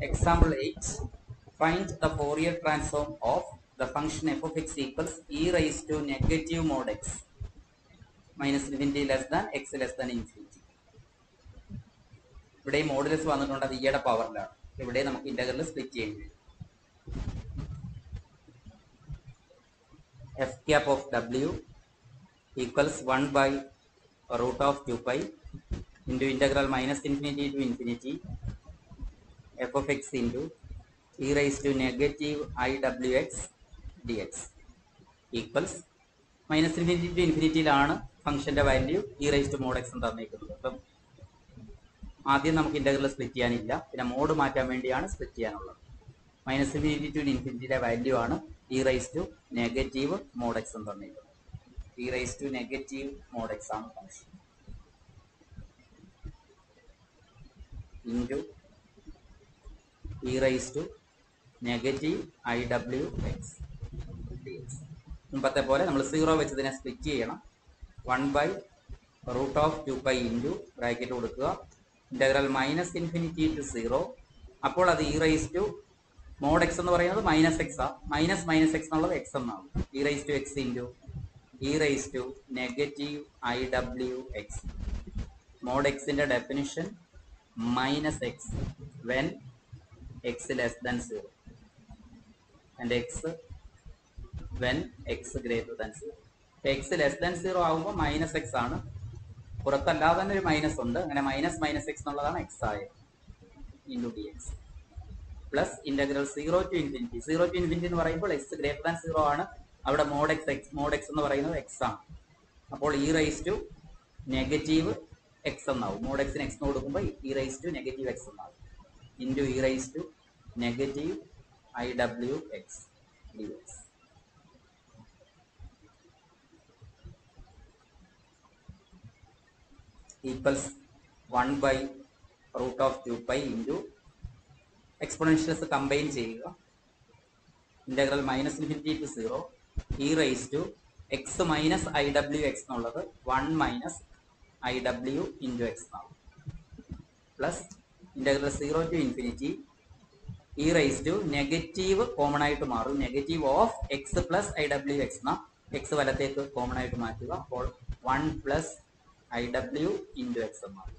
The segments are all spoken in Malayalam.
Example 8. Find the Fourier transform of the function f of x equals e raised to negative mod x minus infinity less than x less than infinity. ഇവിടെ ഈ മോഡുലസ് വന്നിട്ടുണ്ട് അത് ഇയുടെ പവറിലാണ്. ഇവിടെ നമുക്ക് ഇന്റഗ്രൽ സ്പ്ലിറ്റ് ചെയ്യേണ്ടി വരും. f cap of w equals 1 by root of 2 pi into integral minus infinity to infinity f of x into e raised to negative iwx dx equals minus infinity to infinity ലാണ് ഫംഗ്ഷന്റെ value e raised to mod x എന്ന് തന്നിരിക്കുന്നത്. അപ്പം ആദ്യം നമുക്ക് ഇന്റഗ്രൽ സ്പ്ലിറ്റ് ചെയ്യാനില്ല, പിന്നെ മോഡ് മാറ്റാൻ വേണ്ടിയാണ് സ്പ്ലിറ്റ് ചെയ്യാനുള്ളത്. മൈനസ് ഇൻഫിനിറ്റി ടു ഇൻഫിനിറ്റിയുടെ വാല്യൂ ആണ് e raised to negative mod x എന്ന് തന്നിരിക്കുന്നത്. e raised to negative mod x ആണ് function into e raised to negative iwx dx. മുമ്പത്തെ പോലെ നമ്മൾ 0 വെച്ച് ഇതിനെ സ്പ്ലിറ്റ് ചെയ്യണം. 1 by root of 2 pi into bracket കൊടുക്കുക ഇന്റഗ്രൽ മൈനസ് ഇൻഫിനിറ്റി ടു 0. അപ്പോൾ അത് e raised to mod x എന്ന് പറയുന്നത് മൈനസ് എക്സ് ആ, മൈനസ് മൈനസ് എക്സ് എന്നുള്ളത് എക്സ് എന്നാണ്. e raised to x into e raised to negative iwx. mod x ന്റെ definition minus X when x less than 0 and x when x greater than 0. x less than 0 ആകുമ്പോൾ മൈനസ് എക്സ് ആണ്, പുറത്തല്ലാതെ തന്നെ ഒരു മൈനസ് ഉണ്ട്. അങ്ങനെ മൈനസ് മൈനസ് എക്സ് എന്നുള്ളതാണ് എക്സ് ആയത് into d X plus integral 0 to infinity. 0 to infinity എന്ന് പറയുമ്പോൾ x ഗ്രേറ്റർ ദാൻ 0 ആണ്. അവിടെ മോഡ് എക്സ് എന്ന് പറയുന്നത് എക്സ് ആണ്. അപ്പോൾ e raised to negative x എന്നാവും. മോഡ് എക്സിന് എക്സ് കൊടുക്കുമ്പോൾ e raised to negative x എന്നാവും into e raised to negative iwx dx. Equals 1 by root of 2 pi into exponentials combine ചെയ്യുക integral minus infinity to 0 e raised to x minus iwx എന്നുള്ളത് 1 മൈനസ് iw ഇൻറ്റു എക്സ് എന്നാവും plus integral 0 to infinity e raised to negative common ആയിട്ട് മാറും. Negative of x plus iwx എന്ന എക്സ് വലത്തേക്ക് കോമൺ ആയിട്ട് മാറ്റുക. അപ്പോൾ 1 പ്ലസ് iw ഇൻറ്റു എക്സ് മാറും.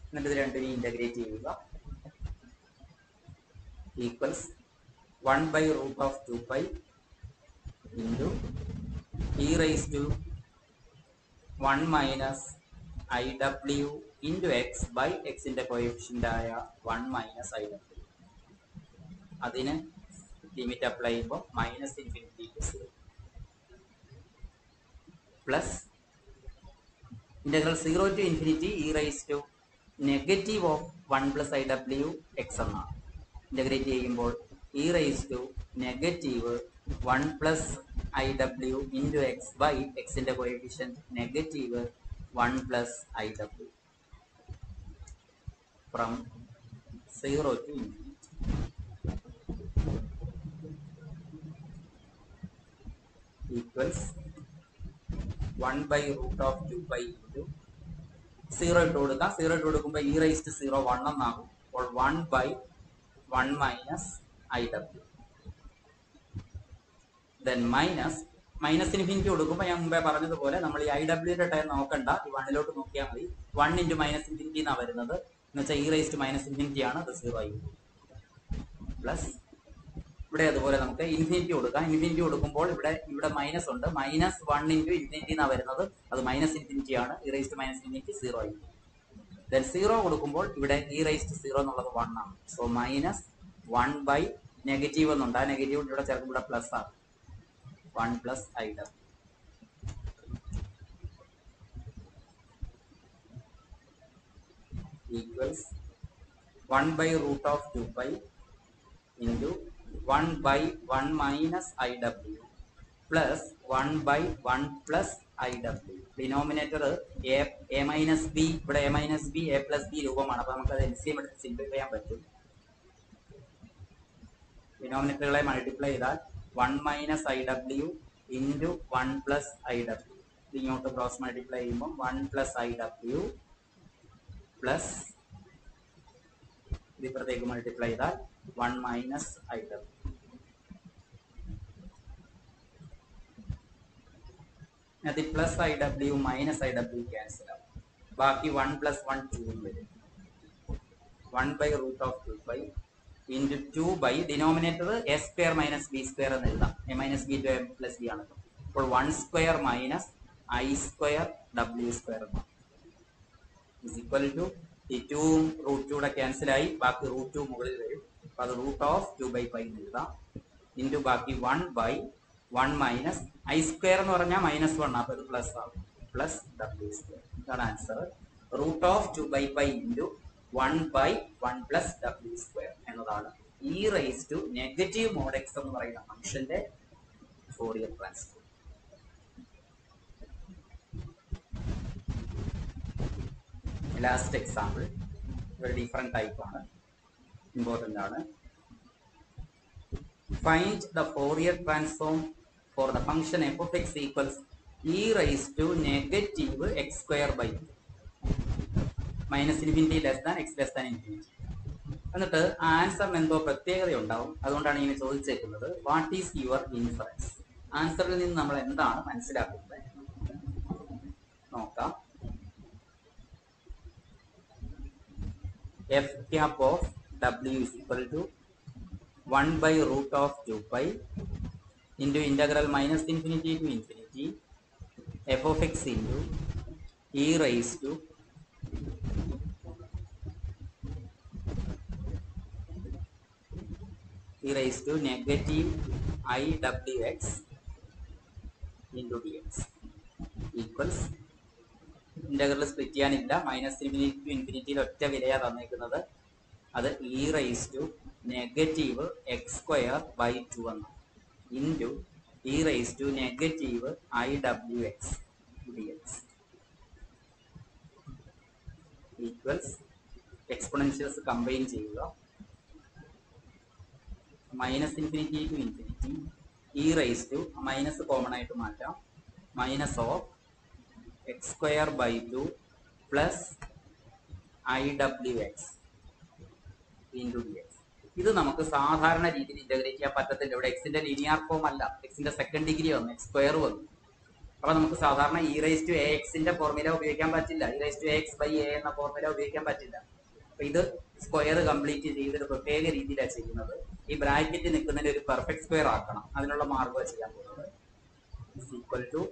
എന്നിട്ട് ഇത് രണ്ടിനെ ഇന്റഗ്രേറ്റ് ചെയ്യുക. Equals 1 by root of 2 pi into e raised to 1 minus iw into x by എക്സിന്റെ കോഎഫിഷ്യന്റ് ആയ 1 മൈനസ് iw. അതിന് ലിമിറ്റ് അപ്ലൈ ചെയ്യുമ്പോൾ minus infinity to 0 plus integral 0 to infinity e raised to negative of 1 plus iw x എന്നാണ്. ഇന്റഗ്രേറ്റ് ചെയ്യുമ്പോൾ e raised to negative 1 plus iw into x by എക്സിന്റെ coefficient negative 1 plus iw from 0 to infinity. Equals 1 by root of 2 pi into 0 ഇട്ട് കൊടുക്കാം. 0 ഇട്ട് കൊടുക്കുമ്പോൾ e raised to 0 1 എന്നാകും. അപ്പോൾ 1 by 1 minus iw then minus infinity കൊടുക്കുമ്പോൾ ഞാൻ മുമ്പേ പറഞ്ഞതുപോലെ നമ്മൾ ഈ iwന്റെ ടൈം നോക്കണ്ട, ഈ 1 നോക്കിയാൽ മതി. 1 ഇൻറ്റു മൈനസ് ഇൻഫിനിറ്റി എന്നാണ് വരുന്നത്. എന്ന് വെച്ചാൽ e raised to minus infinity ആണ്, അത് 0 ആയി. പ്ലസ് ഇവിടെ അതുപോലെ നമുക്ക് ഇൻഫിനിറ്റി കൊടുക്കാം. ഇൻഫിനിറ്റി കൊടുക്കുമ്പോൾ ഇവിടെ മൈനസ് ഉണ്ട്. മൈനസ് 1 ഇൻറ്റു ഇൻഫിനിറ്റി എന്നാണ് വരുന്നത്, അത് മൈനസ് ഇൻഫിനിറ്റി ആണ്. e raised to minus infinity 0 ആയി. ദെൻ 0 കൊടുക്കുമ്പോൾ ഇവിടെ e raised to 0 എന്നുള്ളത് 1 ആണ്. സോ മൈനസ് 1 ബൈ നെഗറ്റീവ് എന്നുണ്ട്. ആ നെഗറ്റീവ് ഇവിടെ ചേർക്കുമ്പോൾ ഇവിടെ പ്ലസ് ആണ്. 1 plus iw equals 1 by root of 2 pi into 1 by 1 minus iw plus 1 by 1 plus iw. Denominator a minus B, ഇവിടെ a minus B a plus B രൂപമാണ്. അപ്പോൾ നമുക്കത് LCM എടുത്ത് സിംപ്ലിഫൈ ചെയ്യാൻ പറ്റും. ഡിനോമിനേറ്ററുകളെ മൾട്ടിപ്ലൈ ചെയ്താൽ 1 minus iw into 1 plus iw. ഇങ്ങോട്ട് ക്രോസ് മൾട്ടിപ്ലൈ ചെയ്യുമ്പോൾ 1 പ്ലസ് iw പ്ലസ് ഇപ്പുറത്തേക്ക് മൾട്ടിപ്ലൈ ചെയ്താൽ 1 മൈനസ് ഐ ഡബ്ല്യു. അത് plus I W minus I W cancel ആവും. ബാക്കി 1 പ്ലസ് 1 2 വരും. 1 by root of 2 by into 2 by denominator A square minus B square എന്ന് എഴുതാം. A minus B to A plus B ആണല്ലോ. അപ്പോൾ 1 സ്ക്വയർ മൈനസ് ഐ സ്ക്വയർ ഡബ്ല്യു സ്ക്വയർ എന്നാണ് ഇസ് ഈക്വൽ ടു ഈ 2 റൂട്ട് 2 കൂടെ ക്യാൻസൽ ആയി. ബാക്കി റൂട്ട് 2 മുകളിൽ വരും. അപ്പൊ അത് റൂട്ട് ഓഫ് 2 ബൈ 5 എന്ന് എഴുതാം. ഇൻറ്റു ബാക്കി 1 ബൈ 1 മൈനസ് ഐ സ്ക്വയർ എന്ന് പറഞ്ഞാൽ -1, അപ്പൊ ഇത് പ്ലസ് ആവും. പ്ലസ് ഡബ്ല്യു സ്ക്വയർ. ഇതാണ് answer. Root of 2 by 5 into 1 by 1 plus ഡബ്ല്യു സ്ക്വയർ എന്നതാണ് e rice to negative mod x എന്ന് പറയുന്ന ഫംഗ്ഷന്റെ ഫോറിയർ ട്രാൻസ്ഫോം. ലാസ്റ്റ് എക്സാമ്പിൾ ഒരു ഡിഫറെന്റ് ടൈപ്പ് ആണ്, ഇമ്പോർട്ടന്റ് ആണ്. Find the Fourier transform for the function f of x equals e rice to negative x square by minus infinity less than x less than infinity. എന്നിട്ട് ആൻസറിന് എന്തോ പ്രത്യേകത ഉണ്ടാവും. അതുകൊണ്ടാണ് ഇങ്ങനെ ചോദിച്ചേക്കുന്നത്. What is your inference? ആൻസറിൽ നിന്ന് നമ്മൾ എന്താണ് മനസ്സിലാക്കുന്നത് നോക്കാം. f cap of w is equal to 1 by root of 2 pi into integral minus infinity to infinity f of x into e raised to negative I wx into dx equals integral split ചെയ്യാനില്ല. മൈനസ് ഇൻഫിനിറ്റി ടു ഇൻഫിനിറ്റിയിൽ ഒറ്റ വിലയാണ് തന്നിരിക്കുന്നത്. അത് e rice to negative x square by 2 എന്നാണ്. Into e rice to negative i ഡബ്ല്യു x d x equals exponentials combine ചെയ്യുക. Minus infinity to infinity e rice to minus common ആയിട്ട് മാറ്റാം. Minus of x square by 2 plus I ഡബ്ല്യു എക്സ് ഇൻറ്റു ഡി എക്സ്. ഇത് നമുക്ക് സാധാരണ രീതിയിൽ ഇന്റഗ്രേറ്റ് ചെയ്യാൻ പറ്റത്തില്ല. ഇവിടെ എക്സിന്റെ ലീനിയർ ഫോം അല്ല, എക്സിന്റെ സെക്കൻഡ് ഡിഗ്രി വന്നു, എക്സ് സ്ക്വയർ വന്നു. അപ്പൊ നമുക്ക് സാധാരണ ഇ റൈസ് ടു എ എക്സിന്റെ ഫോർമുല ഉപയോഗിക്കാൻ പറ്റില്ല. E rice to A X by A എന്ന ഫോർമുല ഉപയോഗിക്കാൻ പറ്റില്ല. അപ്പൊ ഇത് സ്ക്വയർ കംപ്ലീറ്റ് ചെയ്തൊരു പ്രത്യേക രീതിയിലാണ് ചെയ്യുന്നത്. ഈ ബ്രാക്കറ്റ് നിൽക്കുന്നതിന് ഒരു പെർഫെക്റ്റ് സ്ക്വയർ ആക്കണം. അതിനുള്ള മാർഗ്ഗം ചെയ്യാൻ പോകുന്നത് equal to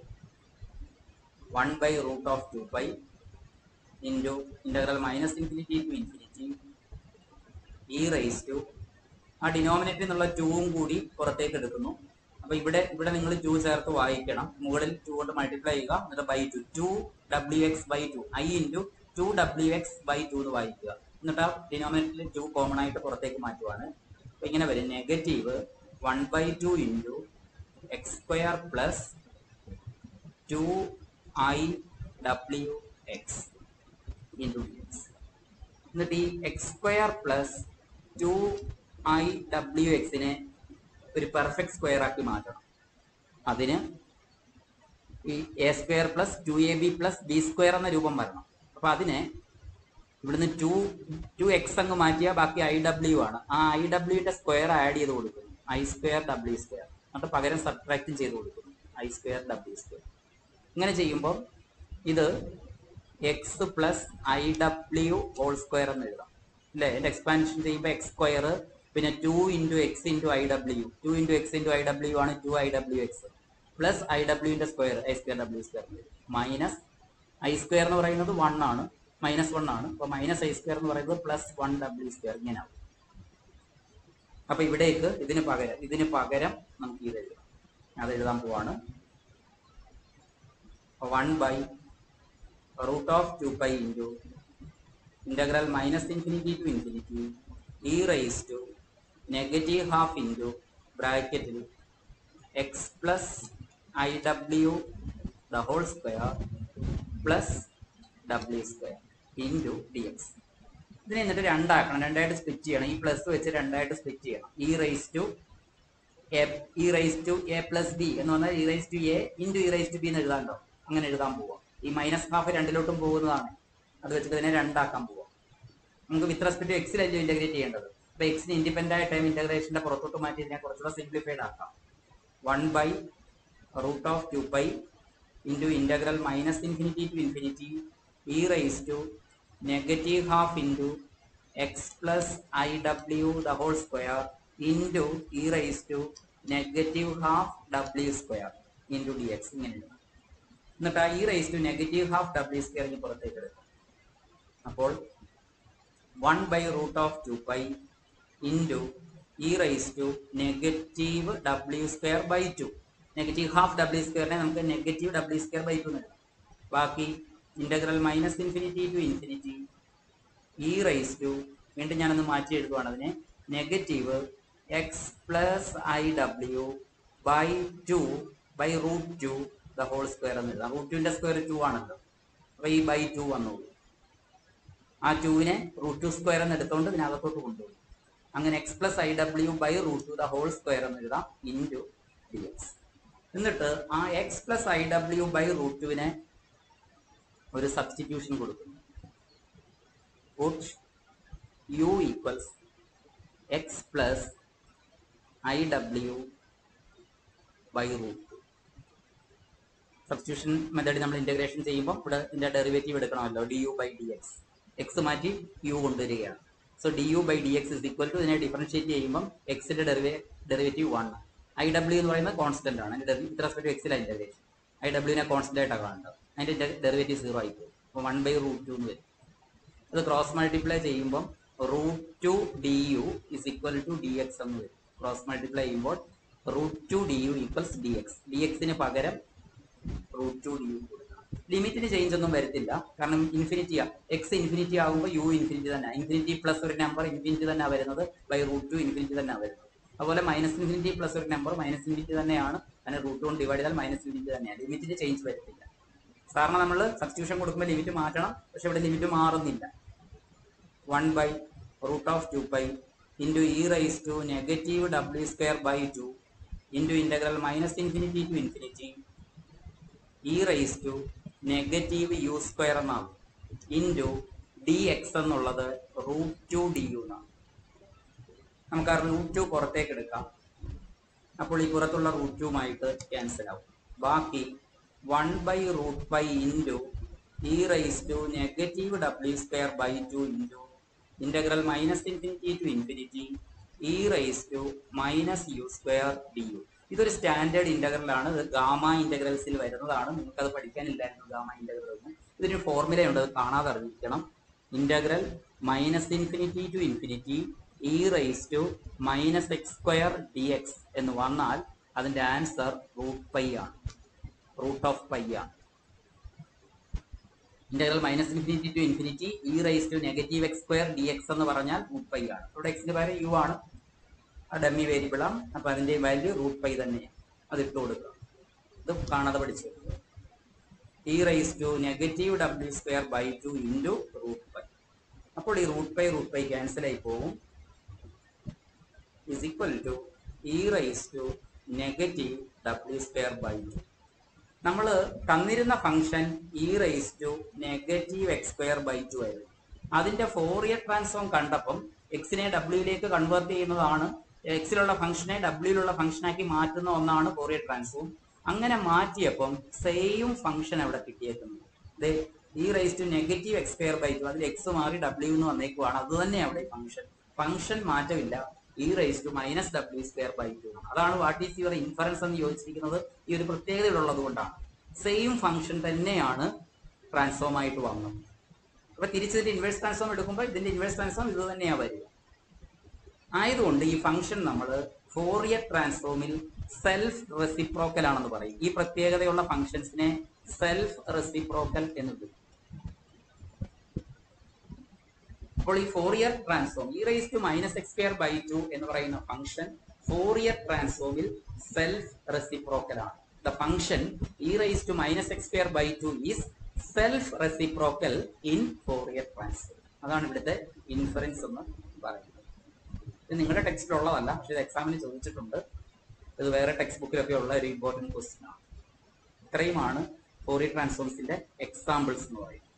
1 by root of 2 pi into integral minus infinity to infinity e raised to ആ ഡിനോമിനേറ്ററിൽ നിന്നുള്ള 2 കൂടി പുറത്തേക്ക് എടുക്കുന്നു. അപ്പൊ ഇവിടെ നിങ്ങൾ 2 ചേർത്ത് വായിക്കണം. മുകളിൽ 2 കൊണ്ട് മൾട്ടിപ്ലൈ ചെയ്യുക. എന്നിട്ട് by 2 2wx by 2 i into 2wx by 2 എന്ന് വായിക്കുക. എന്നിട്ട് ആ ഡിനോമിനേറ്ററിൽ 2 കോമൺ ആയിട്ട് പുറത്തേക്ക് മാറ്റുവാണ്. അപ്പൊ ഇങ്ങനെ വരും negative 1 by 2 into X square plus 2 I w x into dx. എന്നിട്ട് ഈ X square plus 2 I w എക്സിനെ ഒരു പെർഫെക്റ്റ് സ്ക്വയർ ആക്കി മാറ്റണം. അതിന് ഈ A square plus 2ab plus B square എന്ന രൂപം വരണം. അപ്പൊ അതിനെ ഇവിടുന്ന് 2x അങ്ങ് മാറ്റിയാൽ ബാക്കി ഐ ഡബ്ല്യു ആണ്. ആ ഐ ഡബ്ല്യുന്റെ സ്ക്വയർ ആഡ് ചെയ്ത് കൊടുക്കുന്നു. ഐ സ്ക്വയർ ഡബ്ല്യു സ്ക്വയർ എന്നിട്ട് പകരം സബ്ട്രാക്റ്റും ചെയ്ത് കൊടുക്കുന്നു. ഐ സ്ക്വയർ ഡബ്ല്യു സ്ക്വയർ. ഇങ്ങനെ ചെയ്യുമ്പോൾ ഇത് X plus I W whole square എന്ന് എഴുതാം അല്ലേ. എൻ്റെ എക്സ്പാൻഷൻ ചെയ്യുമ്പോൾ എക്സ് സ്ക്വയർ പിന്നെ 2 ഇൻറ്റു എക്സ് ഇൻറ്റു ഐ ഡബ്ല്യു 2 ഇൻറ്റു എക്സ് ഇൻറ്റു ഐ ഡബ്ല്യു ആണ് 2 ഐ ഡബ്ല്യു എക്സ് പ്ലസ് ഐ ഡബ്ല്യുവിൻ്റെ സ്ക്വയർ ഐ സ്ക്വയർ ഡബ്ല്യു സ്ക്വയർ മൈനസ് ഐ സ്ക്വയർ എന്ന് പറയുന്നത് 1 ആണ്, -1 ആണ്. അപ്പോൾ മൈനസ് ഐ സ്ക്വയർ എന്ന് പറയുന്നത് പ്ലസ് 1 ഡബ്ല്യു സ്ക്വയർ ഇങ്ങനെ ആവും. അപ്പൊ ഇവിടേക്ക് ഇതിന് പകരം നമുക്ക് ഇത് എഴുതാം. അത് എഴുതാൻ പോവാണ്. 1 by root of 2 pi into integral minus infinity to infinity e raised to negative half into bracket x plus iw the whole square plus w square into dx. ഇതിനെ എന്നിട്ട് രണ്ടാക്കണം, രണ്ടായിട്ട് സ്പ്ലിറ്റ് ചെയ്യണം. ഈ പ്ലസ് വെച്ച് രണ്ടായിട്ട് സ്പ്ലിറ്റ് ചെയ്യണം. E rice to A plus B എന്ന് പറഞ്ഞാൽ e rice to A into e rice to B എന്ന് എഴുതാണ്ടോ, അങ്ങനെ എഴുതാൻ പോവാം. ഈ -12 രണ്ടിലോട്ടും പോകുന്നതാണ്. അത് വെച്ചിട്ട് ഇതിനെ രണ്ടാക്കാൻ പോവാം. നമുക്ക് വിത്ത് റെസ്പെക്ട് ടു എക്സിലല്ലോ ഇന്റഗ്രേറ്റ് ചെയ്യേണ്ടത്. അപ്പൊ എക്സിന് ഇൻഡിപെൻഡന്റ് ആയ ടൈം ഇന്റഗ്രേഷന്റെ പുറത്തോട്ട് മാറ്റി ഇതിനെ കുറച്ചുകൂടെ സിംപ്ലിഫൈഡ് ആക്കാം. 1/√2π into integral minus infinity to infinity e raised to -12 into x plus iw the whole square into e raised to -12 w square into dx. ഇങ്ങനെ എന്നിട്ട് ആ e raised to -12 w square പുറത്തേക്ക് എടുക്കാം. അപ്പോൾ 1/√2π into e raised to -w square by 2. -12 w സ്ക്വയറിനെ നമുക്ക് -w square by 2 നൽകാം. ബാക്കി integral minus infinity to infinity e raised to, വീണ്ടും ഞാനൊന്ന് മാറ്റി എഴുതുവാണ് അതിനെ, -x plus iw by 2/√2 the whole square എന്ന് എഴുതാം. √2ന്റെ സ്ക്വയർ 2 ആണല്ലോ. അപ്പൊ ഈ by 2 വന്നോളൂ. ആ 2നെ √2 സ്ക്വയർ എന്ന് എടുത്തുകൊണ്ട് ഇതിനകത്തോട്ട് കൊണ്ടുപോകും. അങ്ങനെ x plus iw by √2 the whole square എന്ന് എഴുതാം into dx. എന്നിട്ട് ആ x plus iw by √2നെ ഒരു സബ്സ്റ്റിറ്റ്യൂഷൻ കൊടുക്കുന്നു. put u equals x plus iw by √2. Substitution method നമ്മൾ ഇന്റഗ്രേഷൻ ചെയ്യുമ്പോൾ ഇവിടെ ഇതിന്റെ ഡെറിവേറ്റീവ് എടുക്കണമല്ലോ, du by dx. x മാറ്റി u കൊണ്ടുവരികയാണ്. So du by dx is equal to, ഇതിനെ ഡിഫറൻഷിയേറ്റ് ചെയ്യുമ്പോൾ എക്സിന്റെ ഡെറിവേറ്റീവ് 1. iw എന്ന് പറയുന്നത് കോൺസ്റ്റന്റ് ആണ്. അതിന്റെ വിത്ത് റെസ്പെക്ട് ടു എക്സിലെ ഇന്റഗ്രേഷൻ. iw കോൺസ്റ്റന്റ് ആയിട്ടാണ് കാണേണ്ടത്. അതിന്റെ ഡെറിവേറ്റീവ് 0 ആയിപ്പോകും. അപ്പോൾ 1/√2 എന്ന് വരും. അത് ക്രോസ് മൾട്ടിപ്ലൈ ചെയ്യുമ്പോൾ √2 du is equal to dx എന്ന് വരും. ക്രോസ് മൾട്ടിപ്ലൈ ചെയ്യുമ്പോൾ √2 du ഈക്വൽസ് dx. dxന് പകരം √2 du കൊടുക്കണം. ലിമിറ്റിന് ചേഞ്ച് ഒന്നും വരത്തില്ല, കാരണം ഇൻഫിനിറ്റിയാ. എക്സ് ഇൻഫിനിറ്റി ആകുമ്പോൾ യു ഇൻഫിനിറ്റി തന്നെ. ഇൻഫിനിറ്റി പ്ലസ് ഒരു നമ്പർ ഇൻഫിനിറ്റി തന്നെ വരുന്നത്, √2 ഇൻഫിനിറ്റി തന്നെ വരുന്നത്. അതുപോലെ മൈനസ് ഇൻഫിനിറ്റി പ്ലസ് ഒരു നമ്പർ മൈനസ് ഇൻഫിനിറ്റി തന്നെയാണ്. അതിനെ √2 കൊണ്ട് ഡിവൈഡ് ചെയ്താൽ മൈനസ് ഇൻഫിനിറ്റി തന്നെയാണ്. ലിമിറ്റിന് ചേഞ്ച് വരത്തില്ല. സാധാരണ നമ്മൾ സബ്സ്റ്റിറ്റ്യൂഷൻ കൊടുക്കുമ്പോൾ ലിമിറ്റ് മാറ്റണം, പക്ഷെ ഇവിടെ ലിമിറ്റ് മാറുന്നില്ല. 1/√2π into e raised to -w square by 2 into integral minus infinity to infinity e raised to -u square എന്നാകും into dx എന്നുള്ളത് √2 du എന്നാണ്. നമുക്ക് ആ √2 പുറത്തേക്ക് എടുക്കാം. അപ്പോൾ ഈ പുറത്തുള്ള √2മായിട്ട് ക്യാൻസൽ ആവും. ബാക്കി 1/√π into e raised to -w square by 2 into integral minus infinity to infinity e raised to -u square du. ഇതൊരു സ്റ്റാൻഡേർഡ് ഇന്റഗ്രൽ ആണ്. ഇത് ഗാമ ഇന്റഗ്രൽസിൽ വരുന്നതാണ്. നിങ്ങൾക്കത് പഠിക്കാനില്ലായിരുന്നു ഗാമ ഇന്റഗ്രൽ എന്ന്. ഇതിന് ഫോർമുലയുണ്ട്, അത് കാണാതെ അറിഞ്ഞിരിക്കണം. Integral minus infinity to infinity e raised to -x square dx എന്ന് വന്നാൽ അതിന്റെ ആൻസർ √π ആണ്. √π ആണ്. Integral minus infinity to infinity e raised to -x square dx എന്ന് പറഞ്ഞാൽ √π ആണ്. ഇവിടെ എക്സിന്റെ പകരം u ആണ്, ഡമ്മി വേരിയബിൾ ആണ്. അപ്പൊ അതിന്റെ വാല്യൂ √π തന്നെയാണ്. അത് ഇട്ട് കൊടുക്കുക. ഇത് കാണാതെ പഠിച്ചു. e raised to -w square by 2 into √π. അപ്പോൾ ഈ √π ക്യാൻസൽ ആയി പോകും. is equal to e raised to -w square by 2. നമ്മൾ തന്നിരുന്ന function e raised to -x square by 2 ആയിരുന്നു. അതിന്റെ ഫോറിയർ ട്രാൻസ്ഫോം കണ്ടപ്പം എക്സിനെ ഡബ്ല്യൂയിലേക്ക് കൺവേർട്ട് ചെയ്യുന്നതാണ്, എക്സിലുള്ള ഫംഗ്ഷനെ ഡബ്ല്യൂയിലുള്ള ഫംഗ്ഷനാക്കി മാറ്റുന്ന ഒന്നാണ് ഫോറിയർ ട്രാൻസ്ഫോം. അങ്ങനെ മാറ്റിയപ്പം സെയിം ഫംഗ്ഷൻ അവിടെ കിട്ടിയേക്കുന്നത്. e raised to -x square by 2, അതിൽ എക്സ് മാറി w എന്ന് വന്നേക്കുവാണ്. അത് തന്നെ അവിടെ ഫംഗ്ഷൻ മാറ്റമില്ല. e raised to -w square by 2. അതാണ് വാട്ട് ഈസ് യുവർ ഇൻഫറൻസ് എന്ന് ചോദിച്ചിരിക്കുന്നത്. ഈ ഒരു പ്രത്യേകതയുള്ളത് കൊണ്ടാണ്. സെയിം ഫംഗ്ഷൻ തന്നെയാണ് ട്രാൻസ്ഫോം ആയിട്ട് വന്നത്. അപ്പൊ തിരിച്ചതിന്റെ ഇൻവേഴ്സ് ട്രാൻസ്ഫോം എടുക്കുമ്പോൾ ഇതിന്റെ ഇൻവേഴ്സ് ട്രാൻസ്ഫോം ഇത് തന്നെയാണ് വരിക. ആയതുകൊണ്ട് ഈ ഫംഗ്ഷൻ നമ്മൾ ഫോറിയർ ട്രാൻസ്ഫോമിൽ സെൽഫ് റെസിപ്രോക്കൽ ആണെന്ന് പറയും. ഈ പ്രത്യേകതയുള്ള ഫംഗ്ഷൻസിനെ സെൽഫ് റെസിപ്രോക്കൽ എന്ന് വിളിക്കും. അപ്പോൾ ഈ Fourier transform e raised to -x square by 2 എന്ന് പറയുന്ന ഫംഗ്ഷൻ ഫോറിയർ ട്രാൻസ്ഫോമിൽ സെൽഫ് റെസിപ്രോക്കൽ ആണ്. The function e raised to -x square by 2 is self reciprocal in Fourier transform. അതാണ് ഇവിടുത്തെ ഇൻഫറൻസ് എന്ന് പറയുന്നത്. ഇത് നിങ്ങളുടെ ടെക്സ്റ്റിൽ ഉള്ളതല്ല, പക്ഷെ ഇത് എക്സാമിന് ചോദിച്ചിട്ടുണ്ട്. ഇത് വേറെ ടെക്സ്റ്റ് ബുക്കിലൊക്കെ ഉള്ള ഒരു ഇമ്പോർട്ടൻറ്റ് ക്വസ്റ്റ്യൻ ആണ്. ഇത്രയുമാണ് ഫോറിയർ ട്രാൻസ്ഫോംസിന്റെ എക്സാമ്പിൾസ് എന്ന് പറയുന്നത്.